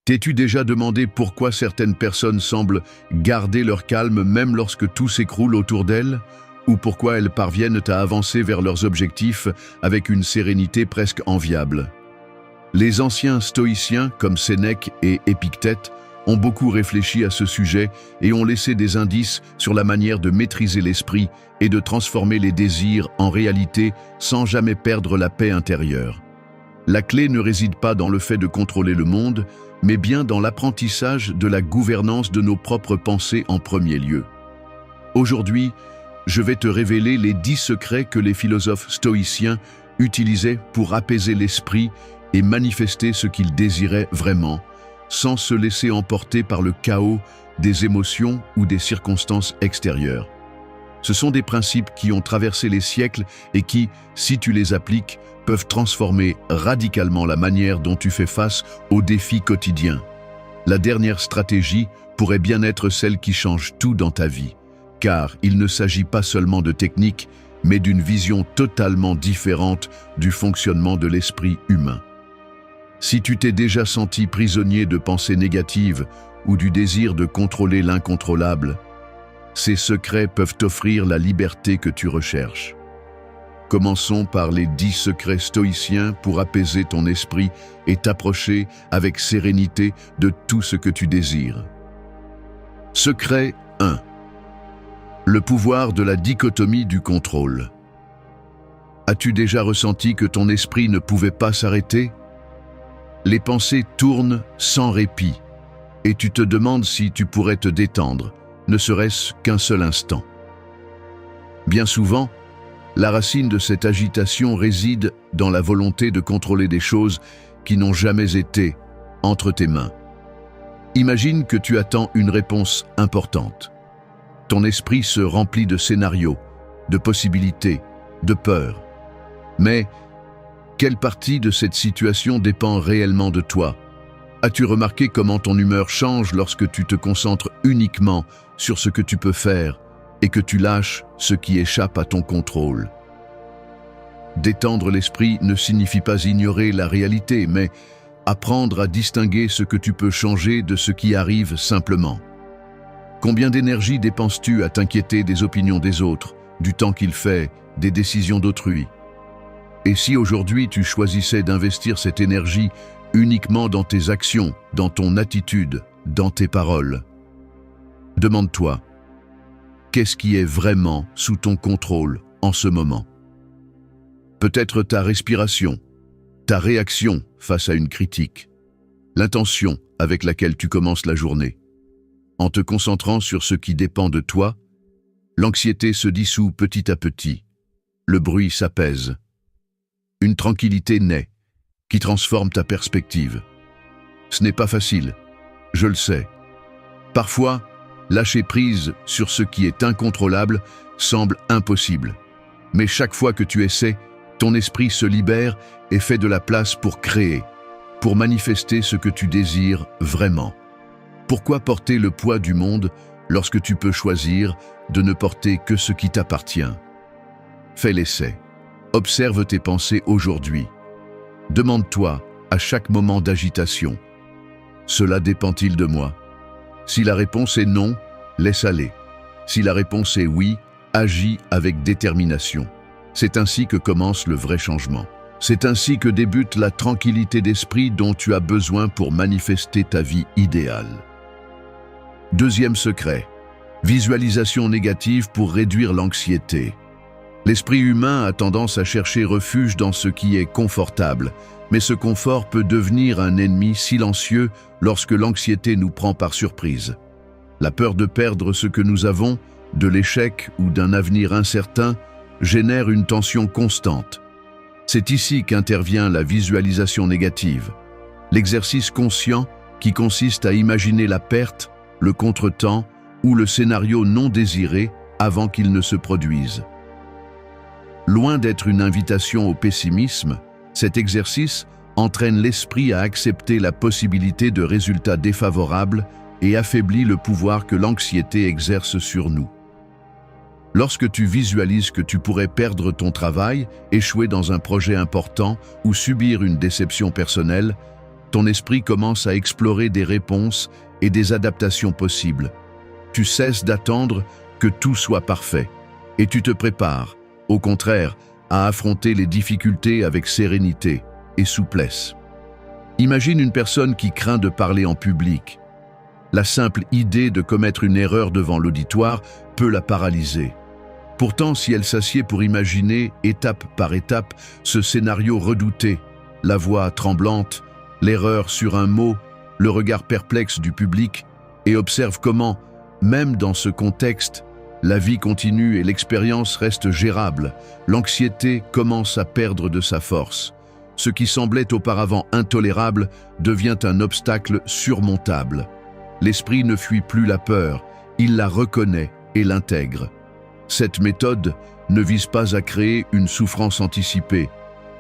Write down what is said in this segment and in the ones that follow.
T'es-tu déjà demandé pourquoi certaines personnes semblent garder leur calme même lorsque tout s'écroule autour d'elles? Ou pourquoi elles parviennent à avancer vers leurs objectifs avec une sérénité presque enviable? Les anciens stoïciens, comme Sénèque et Épictète, ont beaucoup réfléchi à ce sujet et ont laissé des indices sur la manière de maîtriser l'esprit et de transformer les désirs en réalité sans jamais perdre la paix intérieure. La clé ne réside pas dans le fait de contrôler le monde, mais bien dans l'apprentissage de la gouvernance de nos propres pensées en premier lieu. Aujourd'hui, je vais te révéler les 10 secrets que les philosophes stoïciens utilisaient pour apaiser l'esprit et manifester ce qu'ils désiraient vraiment, sans se laisser emporter par le chaos des émotions ou des circonstances extérieures. Ce sont des principes qui ont traversé les siècles et qui, si tu les appliques, peuvent transformer radicalement la manière dont tu fais face aux défis quotidiens. La dernière stratégie pourrait bien être celle qui change tout dans ta vie, car il ne s'agit pas seulement de technique, mais d'une vision totalement différente du fonctionnement de l'esprit humain. Si tu t'es déjà senti prisonnier de pensées négatives ou du désir de contrôler l'incontrôlable, ces secrets peuvent t'offrir la liberté que tu recherches. Commençons par les 10 secrets stoïciens pour apaiser ton esprit et t'approcher avec sérénité de tout ce que tu désires. Secret 1. Le pouvoir de la dichotomie du contrôle. As-tu déjà ressenti que ton esprit ne pouvait pas s'arrêter? Les pensées tournent sans répit, et tu te demandes si tu pourrais te détendre, ne serait-ce qu'un seul instant. Bien souvent, la racine de cette agitation réside dans la volonté de contrôler des choses qui n'ont jamais été entre tes mains. Imagine que tu attends une réponse importante. Ton esprit se remplit de scénarios, de possibilités, de peurs. Mais quelle partie de cette situation dépend réellement de toi? As-tu remarqué comment ton humeur change lorsque tu te concentres uniquement sur ce que tu peux faire et que tu lâches ce qui échappe à ton contrôle? Détendre l'esprit ne signifie pas ignorer la réalité, mais apprendre à distinguer ce que tu peux changer de ce qui arrive simplement. Combien d'énergie dépenses-tu à t'inquiéter des opinions des autres, du temps qu'il fait, des décisions d'autrui? Et si aujourd'hui tu choisissais d'investir cette énergie uniquement dans tes actions, dans ton attitude, dans tes paroles? Demande-toi, qu'est-ce qui est vraiment sous ton contrôle en ce moment? Peut-être ta respiration, ta réaction face à une critique, l'intention avec laquelle tu commences la journée. En te concentrant sur ce qui dépend de toi, l'anxiété se dissout petit à petit, le bruit s'apaise. Une tranquillité naît, qui transforme ta perspective. Ce n'est pas facile, je le sais. Parfois, lâcher prise sur ce qui est incontrôlable semble impossible. Mais chaque fois que tu essaies, ton esprit se libère et fait de la place pour créer, pour manifester ce que tu désires vraiment. Pourquoi porter le poids du monde lorsque tu peux choisir de ne porter que ce qui t'appartient? Fais l'essai. Observe tes pensées aujourd'hui. Demande-toi à chaque moment d'agitation, cela dépend-il de moi? Si la réponse est non, laisse aller. Si la réponse est oui, agis avec détermination. C'est ainsi que commence le vrai changement. C'est ainsi que débute la tranquillité d'esprit dont tu as besoin pour manifester ta vie idéale. Deuxième secret, visualisation négative pour réduire l'anxiété. L'esprit humain a tendance à chercher refuge dans ce qui est confortable, mais ce confort peut devenir un ennemi silencieux lorsque l'anxiété nous prend par surprise. La peur de perdre ce que nous avons, de l'échec ou d'un avenir incertain, génère une tension constante. C'est ici qu'intervient la visualisation négative, l'exercice conscient qui consiste à imaginer la perte, le contretemps ou le scénario non désiré avant qu'il ne se produise. Loin d'être une invitation au pessimisme, cet exercice entraîne l'esprit à accepter la possibilité de résultats défavorables et affaiblit le pouvoir que l'anxiété exerce sur nous. Lorsque tu visualises que tu pourrais perdre ton travail, échouer dans un projet important ou subir une déception personnelle, ton esprit commence à explorer des réponses et des adaptations possibles. Tu cesses d'attendre que tout soit parfait et tu te prépares, au contraire, à affronter les difficultés avec sérénité et souplesse. Imagine une personne qui craint de parler en public. La simple idée de commettre une erreur devant l'auditoire peut la paralyser. Pourtant, si elle s'assied pour imaginer, étape par étape, ce scénario redouté, la voix tremblante, l'erreur sur un mot, le regard perplexe du public, et observe comment, même dans ce contexte, la vie continue et l'expérience reste gérable, l'anxiété commence à perdre de sa force. Ce qui semblait auparavant intolérable devient un obstacle surmontable. L'esprit ne fuit plus la peur, il la reconnaît et l'intègre. Cette méthode ne vise pas à créer une souffrance anticipée,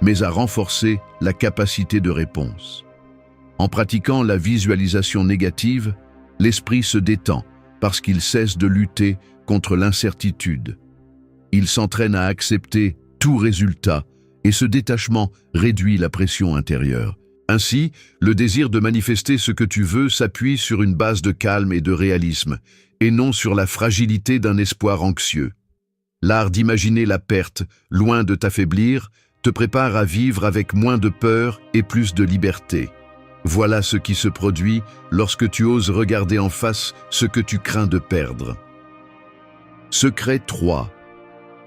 mais à renforcer la capacité de réponse. En pratiquant la visualisation négative, l'esprit se détend parce qu'il cesse de lutter contre l'incertitude. Il s'entraîne à accepter tout résultat et ce détachement réduit la pression intérieure. Ainsi, le désir de manifester ce que tu veux s'appuie sur une base de calme et de réalisme, et non sur la fragilité d'un espoir anxieux. L'art d'imaginer la perte, loin de t'affaiblir, te prépare à vivre avec moins de peur et plus de liberté. Voilà ce qui se produit lorsque tu oses regarder en face ce que tu crains de perdre. Secret 3.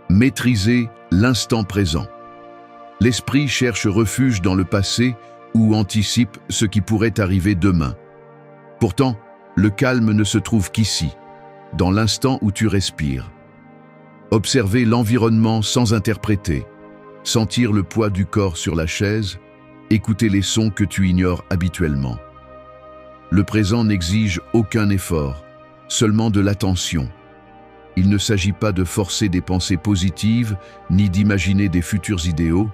Maîtriser l'instant présent. L'esprit cherche refuge dans le passé ou anticipe ce qui pourrait arriver demain. Pourtant, le calme ne se trouve qu'ici, dans l'instant où tu respires. Observer l'environnement sans interpréter, sentir le poids du corps sur la chaise, écouter les sons que tu ignores habituellement. Le présent n'exige aucun effort, seulement de l'attention. Il ne s'agit pas de forcer des pensées positives, ni d'imaginer des futurs idéaux,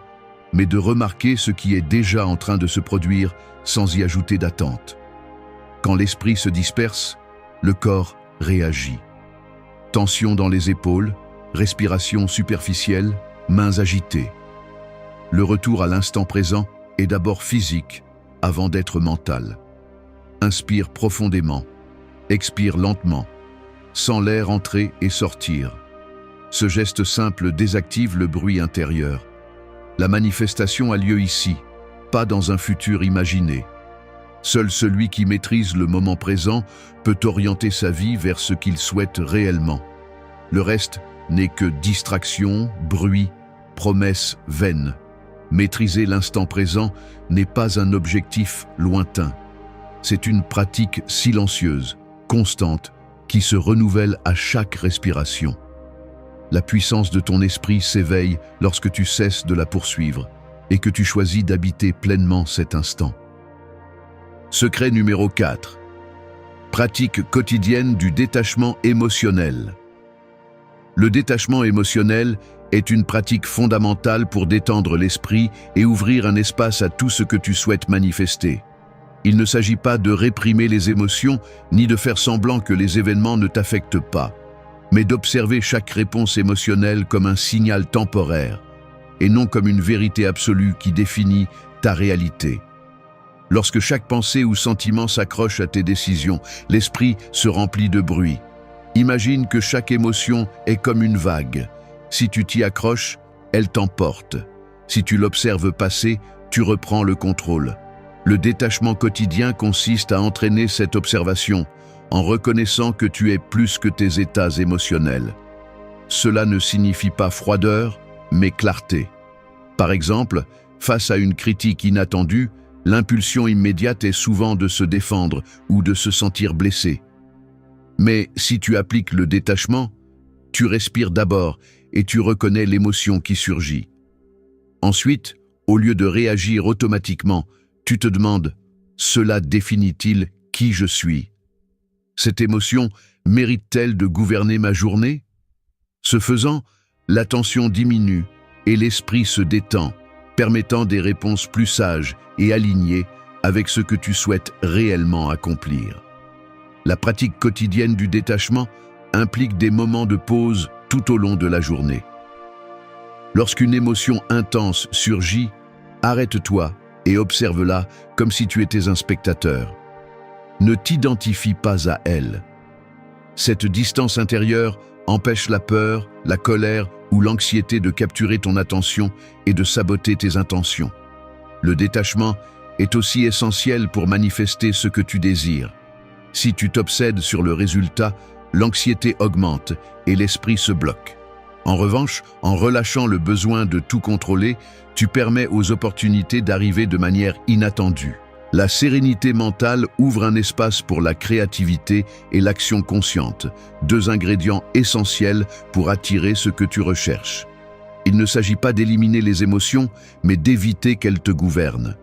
mais de remarquer ce qui est déjà en train de se produire sans y ajouter d'attente. Quand l'esprit se disperse, le corps réagit. Tension dans les épaules, respiration superficielle, mains agitées. Le retour à l'instant présent est d'abord physique, avant d'être mental. Inspire profondément, expire lentement, sens l'air entrer et sortir. Ce geste simple désactive le bruit intérieur. La manifestation a lieu ici, pas dans un futur imaginé. Seul celui qui maîtrise le moment présent peut orienter sa vie vers ce qu'il souhaite réellement. Le reste n'est que distraction, bruit, promesses vaines. Maîtriser l'instant présent n'est pas un objectif lointain. C'est une pratique silencieuse, constante, qui se renouvelle à chaque respiration. La puissance de ton esprit s'éveille lorsque tu cesses de la poursuivre et que tu choisis d'habiter pleinement cet instant. Secret numéro 4. Pratique quotidienne du détachement émotionnel. Le détachement émotionnel est une pratique fondamentale pour détendre l'esprit et ouvrir un espace à tout ce que tu souhaites manifester. Il ne s'agit pas de réprimer les émotions ni de faire semblant que les événements ne t'affectent pas, mais d'observer chaque réponse émotionnelle comme un signal temporaire et non comme une vérité absolue qui définit ta réalité. Lorsque chaque pensée ou sentiment s'accroche à tes décisions, l'esprit se remplit de bruit. Imagine que chaque émotion est comme une vague. Si tu t'y accroches, elle t'emporte. Si tu l'observes passer, tu reprends le contrôle. Le détachement quotidien consiste à entraîner cette observation en reconnaissant que tu es plus que tes états émotionnels. Cela ne signifie pas froideur, mais clarté. Par exemple, face à une critique inattendue, l'impulsion immédiate est souvent de se défendre ou de se sentir blessé. Mais si tu appliques le détachement, tu respires d'abord et tu reconnais l'émotion qui surgit. Ensuite, au lieu de réagir automatiquement, tu te demandes « Cela définit-il qui je suis ? Cette émotion mérite-t-elle de gouverner ma journée ?» Ce faisant, l'attention diminue et l'esprit se détend, permettant des réponses plus sages et alignées avec ce que tu souhaites réellement accomplir. La pratique quotidienne du détachement implique des moments de pause tout au long de la journée. Lorsqu'une émotion intense surgit, arrête-toi et observe-la comme si tu étais un spectateur. Ne t'identifie pas à elle. Cette distance intérieure empêche la peur, la colère ou l'anxiété de capturer ton attention et de saboter tes intentions. Le détachement est aussi essentiel pour manifester ce que tu désires. Si tu t'obsèdes sur le résultat, l'anxiété augmente et l'esprit se bloque. En revanche, en relâchant le besoin de tout contrôler, tu permets aux opportunités d'arriver de manière inattendue. La sérénité mentale ouvre un espace pour la créativité et l'action consciente, deux ingrédients essentiels pour attirer ce que tu recherches. Il ne s'agit pas d'éliminer les émotions, mais d'éviter qu'elles te gouvernent.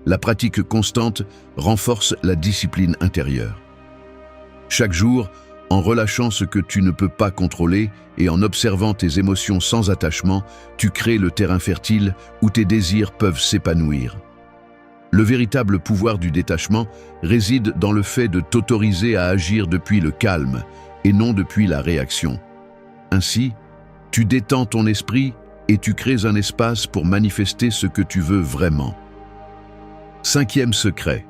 La pratique constante renforce la discipline intérieure. Chaque jour, en relâchant ce que tu ne peux pas contrôler et en observant tes émotions sans attachement, tu crées le terrain fertile où tes désirs peuvent s'épanouir. Le véritable pouvoir du détachement réside dans le fait de t'autoriser à agir depuis le calme et non depuis la réaction. Ainsi, tu détends ton esprit et tu crées un espace pour manifester ce que tu veux vraiment. Cinquième secret.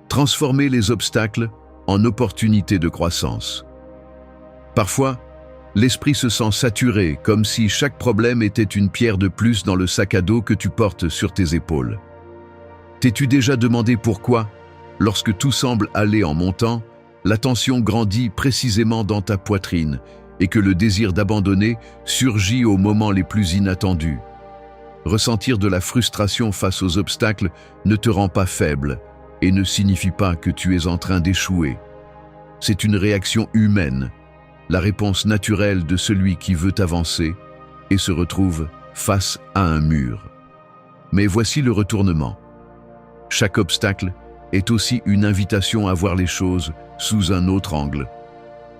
Transformer les obstacles en opportunités de croissance. Parfois, l'esprit se sent saturé, comme si chaque problème était une pierre de plus dans le sac à dos que tu portes sur tes épaules. T'es-tu déjà demandé pourquoi, lorsque tout semble aller en montant, la tension grandit précisément dans ta poitrine et que le désir d'abandonner surgit aux moments les plus inattendus? Ressentir de la frustration face aux obstacles ne te rend pas faible et ne signifie pas que tu es en train d'échouer. C'est une réaction humaine, la réponse naturelle de celui qui veut avancer et se retrouve face à un mur. Mais voici le retournement. Chaque obstacle est aussi une invitation à voir les choses sous un autre angle.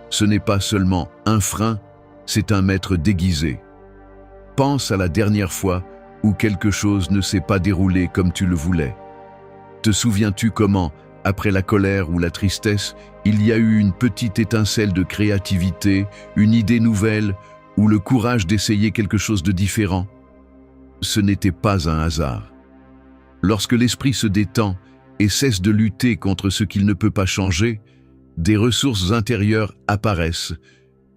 Ce n'est pas seulement un frein, c'est un maître déguisé. Pense à la dernière fois où quelque chose ne s'est pas déroulé comme tu le voulais. Te souviens-tu comment, après la colère ou la tristesse, il y a eu une petite étincelle de créativité, une idée nouvelle ou le courage d'essayer quelque chose de différent? Ce n'était pas un hasard. Lorsque l'esprit se détend et cesse de lutter contre ce qu'il ne peut pas changer, des ressources intérieures apparaissent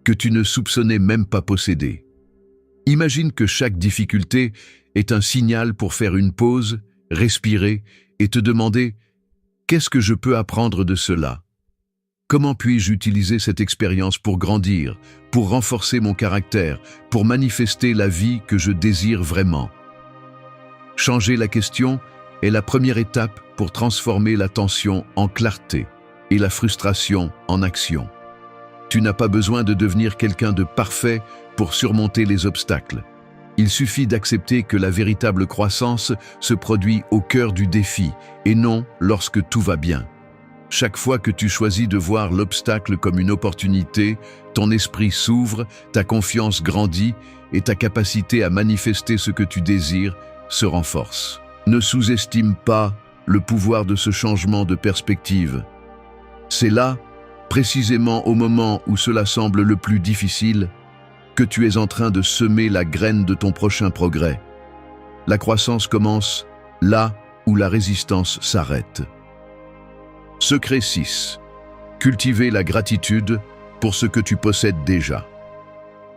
que tu ne soupçonnais même pas posséder. Imagine que chaque difficulté est un signal pour faire une pause, respirer et te demander « Qu'est-ce que je peux apprendre de cela ? Comment puis-je utiliser cette expérience pour grandir, pour renforcer mon caractère, pour manifester la vie que je désire vraiment ?» Changer la question est la première étape pour transformer la tension en clarté et la frustration en action. Tu n'as pas besoin de devenir quelqu'un de parfait pour surmonter les obstacles. Il suffit d'accepter que la véritable croissance se produit au cœur du défi et non lorsque tout va bien. Chaque fois que tu choisis de voir l'obstacle comme une opportunité, ton esprit s'ouvre, ta confiance grandit et ta capacité à manifester ce que tu désires se renforce. Ne sous-estime pas le pouvoir de ce changement de perspective. C'est là, précisément au moment où cela semble le plus difficile, que tu es en train de semer la graine de ton prochain progrès. La croissance commence là où la résistance s'arrête. Secret 6. Cultiver la gratitude pour ce que tu possèdes déjà.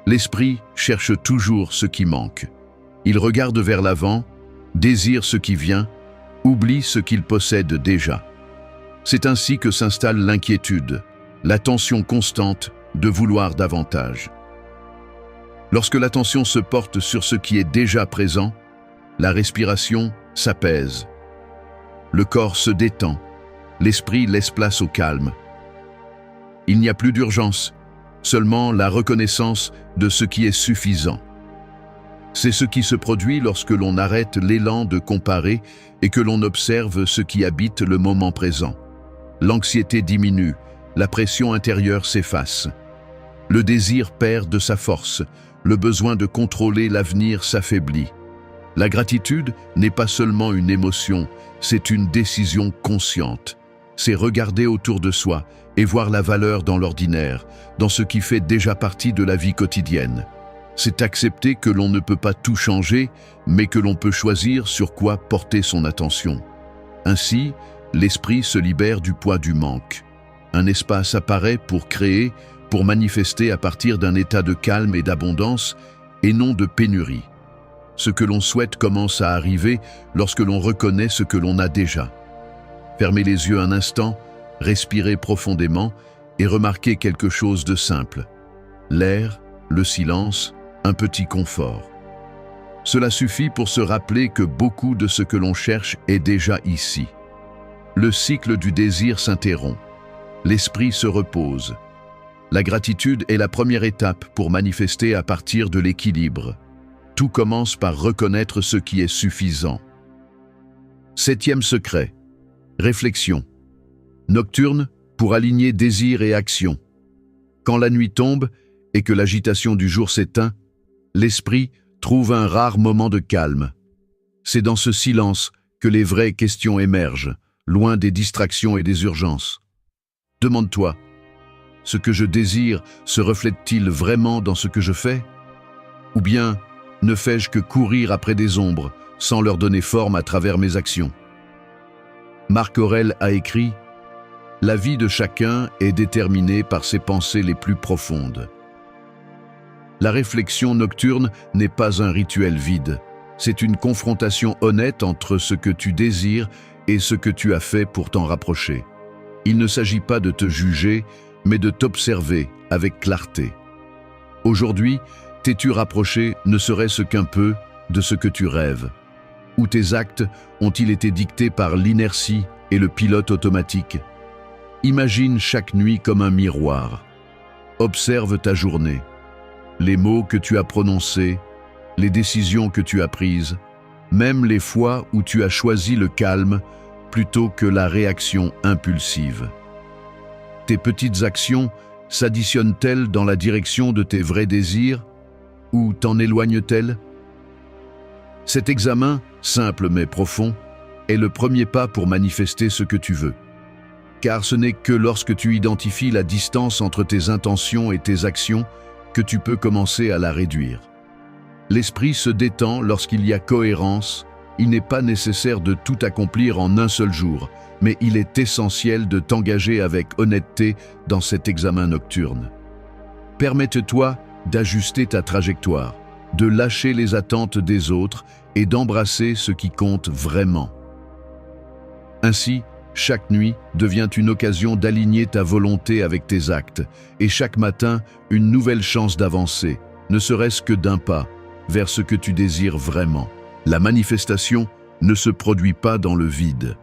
L'esprit cherche toujours ce qui manque. Il regarde vers l'avant, désire ce qui vient, oublie ce qu'il possède déjà. C'est ainsi que s'installe l'inquiétude, la tension constante de vouloir davantage. Lorsque l'attention se porte sur ce qui est déjà présent, la respiration s'apaise. Le corps se détend, l'esprit laisse place au calme. Il n'y a plus d'urgence, seulement la reconnaissance de ce qui est suffisant. C'est ce qui se produit lorsque l'on arrête l'élan de comparer et que l'on observe ce qui habite le moment présent. L'anxiété diminue, la pression intérieure s'efface. Le désir perd de sa force, le besoin de contrôler l'avenir s'affaiblit. La gratitude n'est pas seulement une émotion, c'est une décision consciente. C'est regarder autour de soi et voir la valeur dans l'ordinaire, dans ce qui fait déjà partie de la vie quotidienne. C'est accepter que l'on ne peut pas tout changer, mais que l'on peut choisir sur quoi porter son attention. Ainsi, l'esprit se libère du poids du manque. Un espace apparaît pour créer, pour manifester à partir d'un état de calme et d'abondance, et non de pénurie. Ce que l'on souhaite commence à arriver lorsque l'on reconnaît ce que l'on a déjà. Fermez les yeux un instant, respirez profondément et remarquez quelque chose de simple. L'air, le silence, un petit confort. Cela suffit pour se rappeler que beaucoup de ce que l'on cherche est déjà ici. Le cycle du désir s'interrompt. L'esprit se repose. La gratitude est la première étape pour manifester à partir de l'équilibre. Tout commence par reconnaître ce qui est suffisant. 7e secret. Réflexion. Nocturne pour aligner désir et action. Quand la nuit tombe et que l'agitation du jour s'éteint, l'esprit trouve un rare moment de calme. C'est dans ce silence que les vraies questions émergent, loin des distractions et des urgences. Demande-toi, ce que je désire se reflète-t-il vraiment dans ce que je fais? Ou bien ne fais-je que courir après des ombres sans leur donner forme à travers mes actions? Marc Aurèle a écrit « La vie de chacun est déterminée par ses pensées les plus profondes ». La réflexion nocturne n'est pas un rituel vide. C'est une confrontation honnête entre ce que tu désires et ce que tu as fait pour t'en rapprocher. Il ne s'agit pas de te juger, mais de t'observer avec clarté. Aujourd'hui, t'es-tu rapproché ne serait-ce qu'un peu de ce que tu rêves? Ou tes actes ont-ils été dictés par l'inertie et le pilote automatique? Imagine chaque nuit comme un miroir. Observe ta journée. Les mots que tu as prononcés, les décisions que tu as prises, même les fois où tu as choisi le calme plutôt que la réaction impulsive. Tes petites actions s'additionnent-elles dans la direction de tes vrais désirs ou t'en éloignent-elles? Cet examen, simple mais profond, est le premier pas pour manifester ce que tu veux. Car ce n'est que lorsque tu identifies la distance entre tes intentions et tes actions que tu peux commencer à la réduire. L'esprit se détend lorsqu'il y a cohérence. Il n'est pas nécessaire de tout accomplir en un seul jour, mais il est essentiel de t'engager avec honnêteté dans cet examen nocturne. Permette-toi d'ajuster ta trajectoire, de lâcher les attentes des autres et d'embrasser ce qui compte vraiment. Ainsi, chaque nuit devient une occasion d'aligner ta volonté avec tes actes, et chaque matin, une nouvelle chance d'avancer, ne serait-ce que d'un pas, vers ce que tu désires vraiment. La manifestation ne se produit pas dans le vide.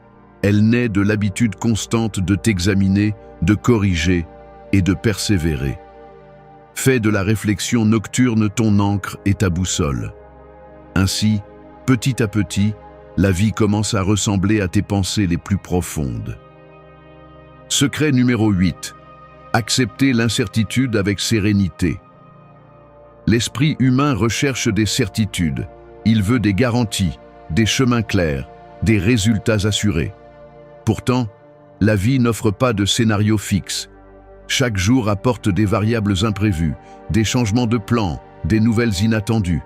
Elle naît de l'habitude constante de t'examiner, de corriger et de persévérer. Fais de la réflexion nocturne ton ancre et ta boussole. Ainsi, petit à petit, la vie commence à ressembler à tes pensées les plus profondes. Secret numéro 8. Accepter l'incertitude avec sérénité. L'esprit humain recherche des certitudes. Il veut des garanties, des chemins clairs, des résultats assurés. Pourtant, la vie n'offre pas de scénario fixe. Chaque jour apporte des variables imprévues, des changements de plan, des nouvelles inattendues.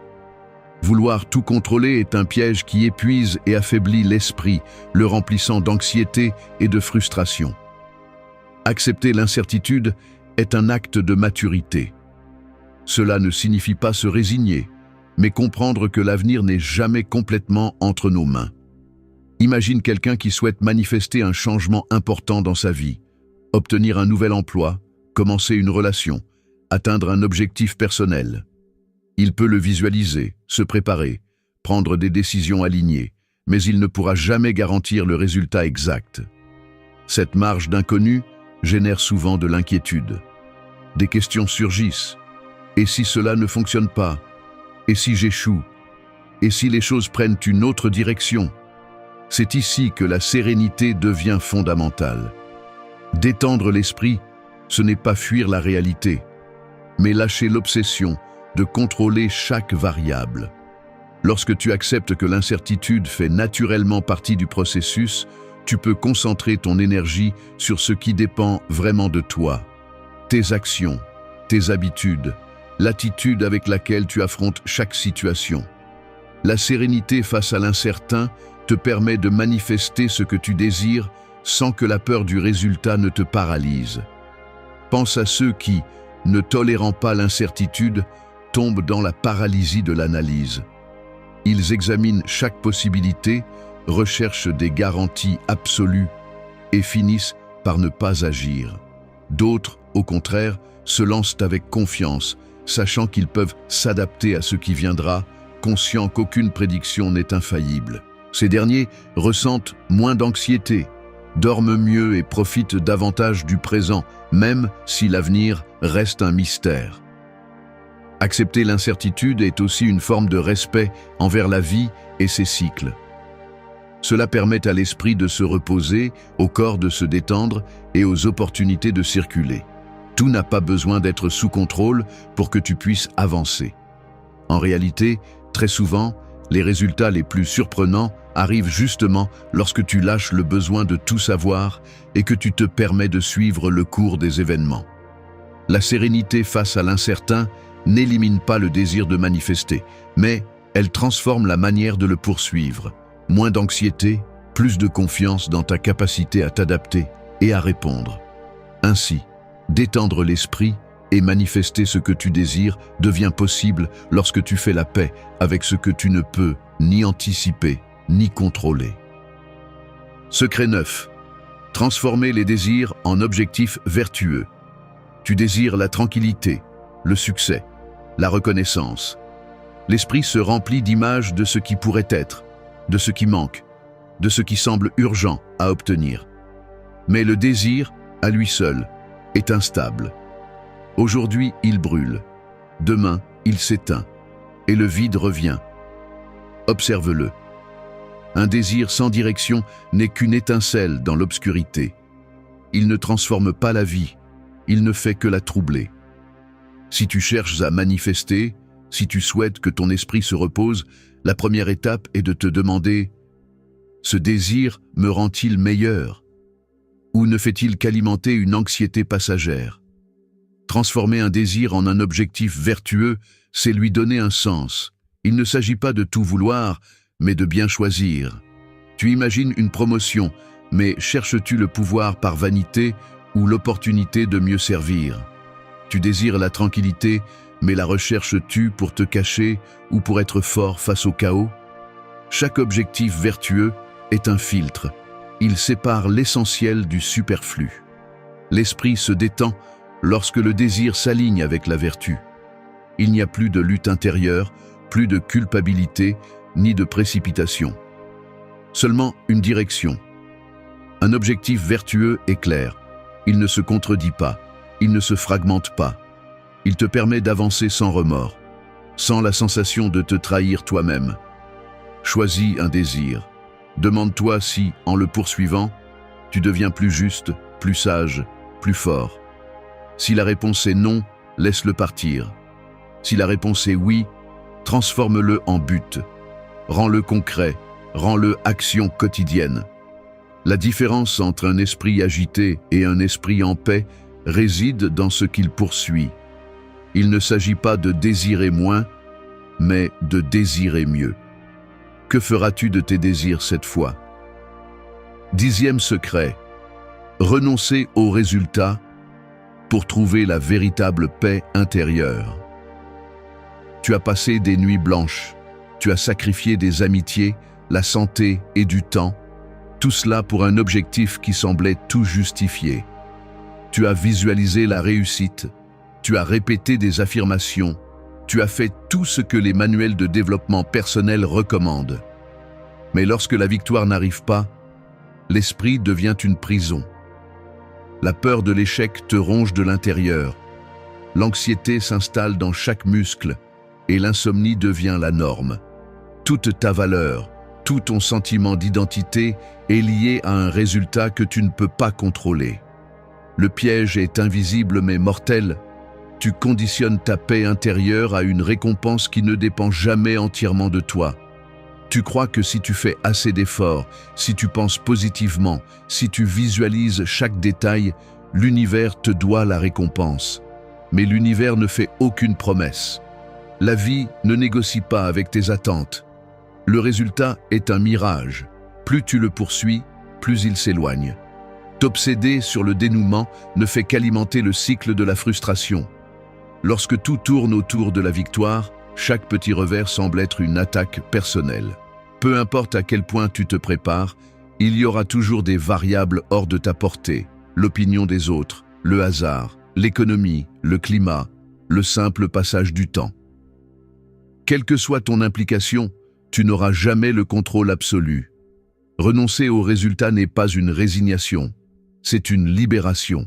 Vouloir tout contrôler est un piège qui épuise et affaiblit l'esprit, le remplissant d'anxiété et de frustration. Accepter l'incertitude est un acte de maturité. Cela ne signifie pas se résigner, mais comprendre que l'avenir n'est jamais complètement entre nos mains. Imagine quelqu'un qui souhaite manifester un changement important dans sa vie, obtenir un nouvel emploi, commencer une relation, atteindre un objectif personnel. Il peut le visualiser, se préparer, prendre des décisions alignées, mais il ne pourra jamais garantir le résultat exact. Cette marge d'inconnu génère souvent de l'inquiétude. Des questions surgissent. Et si cela ne fonctionne pas? Et si j'échoue? Et si les choses prennent une autre direction? C'est ici que la sérénité devient fondamentale. Détendre l'esprit, ce n'est pas fuir la réalité, mais lâcher l'obsession de contrôler chaque variable. Lorsque tu acceptes que l'incertitude fait naturellement partie du processus, tu peux concentrer ton énergie sur ce qui dépend vraiment de toi. Tes actions, tes habitudes, l'attitude avec laquelle tu affrontes chaque situation. La sérénité face à l'incertain te permet de manifester ce que tu désires sans que la peur du résultat ne te paralyse. Pense à ceux qui, ne tolérant pas l'incertitude, tombent dans la paralysie de l'analyse. Ils examinent chaque possibilité, recherchent des garanties absolues et finissent par ne pas agir. D'autres, au contraire, se lancent avec confiance, sachant qu'ils peuvent s'adapter à ce qui viendra, conscients qu'aucune prédiction n'est infaillible. Ces derniers ressentent moins d'anxiété, dorment mieux et profitent davantage du présent, même si l'avenir reste un mystère. Accepter l'incertitude est aussi une forme de respect envers la vie et ses cycles. Cela permet à l'esprit de se reposer, au corps de se détendre et aux opportunités de circuler. Tout n'a pas besoin d'être sous contrôle pour que tu puisses avancer. En réalité, très souvent, les résultats les plus surprenants arrivent justement lorsque tu lâches le besoin de tout savoir et que tu te permets de suivre le cours des événements. La sérénité face à l'incertain n'élimine pas le désir de manifester, mais elle transforme la manière de le poursuivre. Moins d'anxiété, plus de confiance dans ta capacité à t'adapter et à répondre. Ainsi, détendre l'esprit et manifester ce que tu désires devient possible lorsque tu fais la paix avec ce que tu ne peux ni anticiper ni contrôler. Secret 9. Transformer les désirs en objectifs vertueux. Tu désires la tranquillité, le succès, la reconnaissance. L'esprit se remplit d'images de ce qui pourrait être, de ce qui manque, de ce qui semble urgent à obtenir. Mais le désir, à lui seul, est instable. Aujourd'hui, il brûle. Demain, il s'éteint. Et le vide revient. Observe-le. Un désir sans direction n'est qu'une étincelle dans l'obscurité. Il ne transforme pas la vie, il ne fait que la troubler. Si tu cherches à manifester, si tu souhaites que ton esprit se repose, la première étape est de te demander « Ce désir me rend-il meilleur ? Ou ne fait-il qu'alimenter une anxiété passagère ?» Transformer un désir en un objectif vertueux, c'est lui donner un sens. Il ne s'agit pas de tout vouloir, mais de bien choisir. Tu imagines une promotion, mais cherches-tu le pouvoir par vanité ou l'opportunité de mieux servir? Tu désires la tranquillité, mais la recherches-tu pour te cacher ou pour être fort face au chaos? Chaque objectif vertueux est un filtre. Il sépare l'essentiel du superflu. L'esprit se détend lorsque le désir s'aligne avec la vertu. Il n'y a plus de lutte intérieure, plus de culpabilité, ni de précipitation. Seulement une direction. Un objectif vertueux est clair. Il ne se contredit pas, il ne se fragmente pas. Il te permet d'avancer sans remords, sans la sensation de te trahir toi-même. Choisis un désir. Demande-toi si, en le poursuivant, tu deviens plus juste, plus sage, plus fort. Si la réponse est non, laisse-le partir. Si la réponse est oui, transforme-le en but. Rends-le concret, rends-le action quotidienne. La différence entre un esprit agité et un esprit en paix réside dans ce qu'il poursuit. Il ne s'agit pas de désirer moins, mais de désirer mieux. Que feras-tu de tes désirs cette fois? 10e secret. Renoncer au résultat pour trouver la véritable paix intérieure. Tu as passé des nuits blanches. Tu as sacrifié des amitiés, la santé et du temps, tout cela pour un objectif qui semblait tout justifier. Tu as visualisé la réussite, tu as répété des affirmations, tu as fait tout ce que les manuels de développement personnel recommandent. Mais lorsque la victoire n'arrive pas, l'esprit devient une prison. La peur de l'échec te ronge de l'intérieur. L'anxiété s'installe dans chaque muscle et l'insomnie devient la norme. Toute ta valeur, tout ton sentiment d'identité est lié à un résultat que tu ne peux pas contrôler. Le piège est invisible mais mortel. Tu conditionnes ta paix intérieure à une récompense qui ne dépend jamais entièrement de toi. Tu crois que si tu fais assez d'efforts, si tu penses positivement, si tu visualises chaque détail, l'univers te doit la récompense. mais l'univers ne fait aucune promesse. La vie ne négocie pas avec tes attentes. Le résultat est un mirage. Plus tu le poursuis, plus il s'éloigne. T'obséder sur le dénouement ne fait qu'alimenter le cycle de la frustration. Lorsque tout tourne autour de la victoire, chaque petit revers semble être une attaque personnelle. Peu importe à quel point tu te prépares, il y aura toujours des variables hors de ta portée. L'opinion des autres, le hasard, l'économie, le climat, le simple passage du temps. Quelle que soit ton implication, tu n'auras jamais le contrôle absolu. Renoncer au résultat n'est pas une résignation, c'est une libération.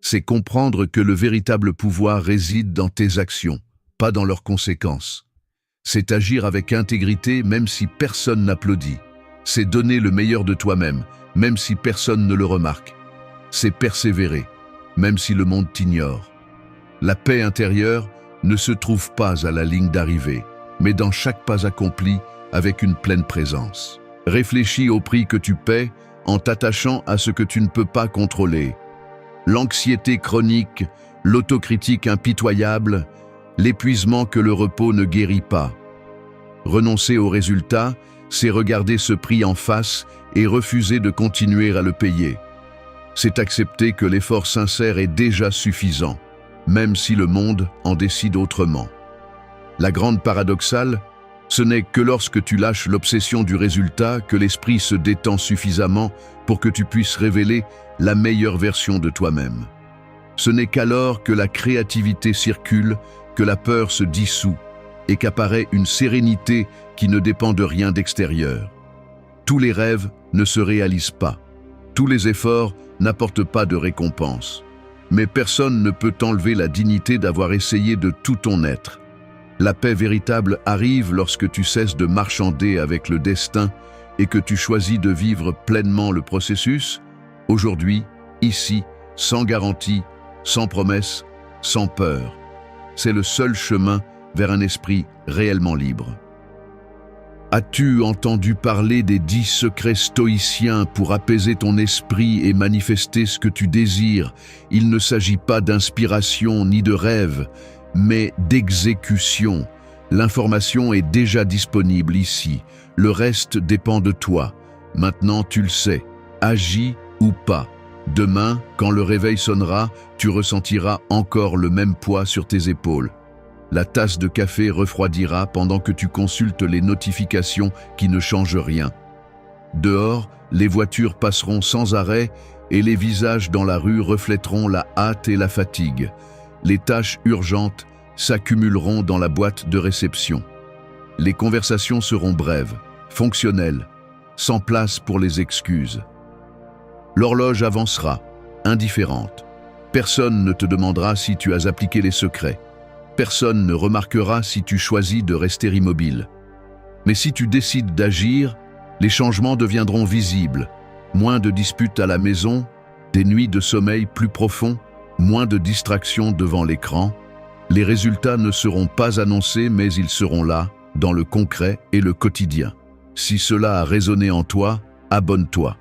C'est comprendre que le véritable pouvoir réside dans tes actions, pas dans leurs conséquences. C'est agir avec intégrité même si personne n'applaudit. C'est donner le meilleur de toi-même, même si personne ne le remarque. C'est persévérer, même si le monde t'ignore. La paix intérieure ne se trouve pas à la ligne d'arrivée, mais dans chaque pas accompli avec une pleine présence. Réfléchis au prix que tu paies en t'attachant à ce que tu ne peux pas contrôler. L'anxiété chronique, l'autocritique impitoyable, l'épuisement que le repos ne guérit pas. Renoncer au résultat, c'est regarder ce prix en face et refuser de continuer à le payer. C'est accepter que l'effort sincère est déjà suffisant, même si le monde en décide autrement. La grande paradoxale, ce n'est que lorsque tu lâches l'obsession du résultat que l'esprit se détend suffisamment pour que tu puisses révéler la meilleure version de toi-même. Ce n'est qu'alors que la créativité circule, que la peur se dissout et qu'apparaît une sérénité qui ne dépend de rien d'extérieur. Tous les rêves ne se réalisent pas. Tous les efforts n'apportent pas de récompense. Mais personne ne peut t'enlever la dignité d'avoir essayé de tout ton être. La paix véritable arrive lorsque tu cesses de marchander avec le destin et que tu choisis de vivre pleinement le processus, aujourd'hui, ici, sans garantie, sans promesse, sans peur. C'est le seul chemin vers un esprit réellement libre. As-tu entendu parler des 10 secrets stoïciens pour apaiser ton esprit et manifester ce que tu désires? Il ne s'agit pas d'inspiration ni de rêve, mais d'exécution. L'information est déjà disponible ici. Le reste dépend de toi. Maintenant, tu le sais. Agis ou pas. Demain, quand le réveil sonnera, tu ressentiras encore le même poids sur tes épaules. La tasse de café refroidira pendant que tu consultes les notifications qui ne changent rien. Dehors, les voitures passeront sans arrêt et les visages dans la rue reflèteront la hâte et la fatigue. Les tâches urgentes s'accumuleront dans la boîte de réception. Les conversations seront brèves, fonctionnelles, sans place pour les excuses. L'horloge avancera, indifférente. Personne ne te demandera si tu as appliqué les secrets. Personne ne remarquera si tu choisis de rester immobile. Mais si tu décides d'agir, les changements deviendront visibles. Moins de disputes à la maison, des nuits de sommeil plus profonds, moins de distractions devant l'écran. Les résultats ne seront pas annoncés, mais ils seront là, dans le concret et le quotidien. Si cela a résonné en toi, abonne-toi.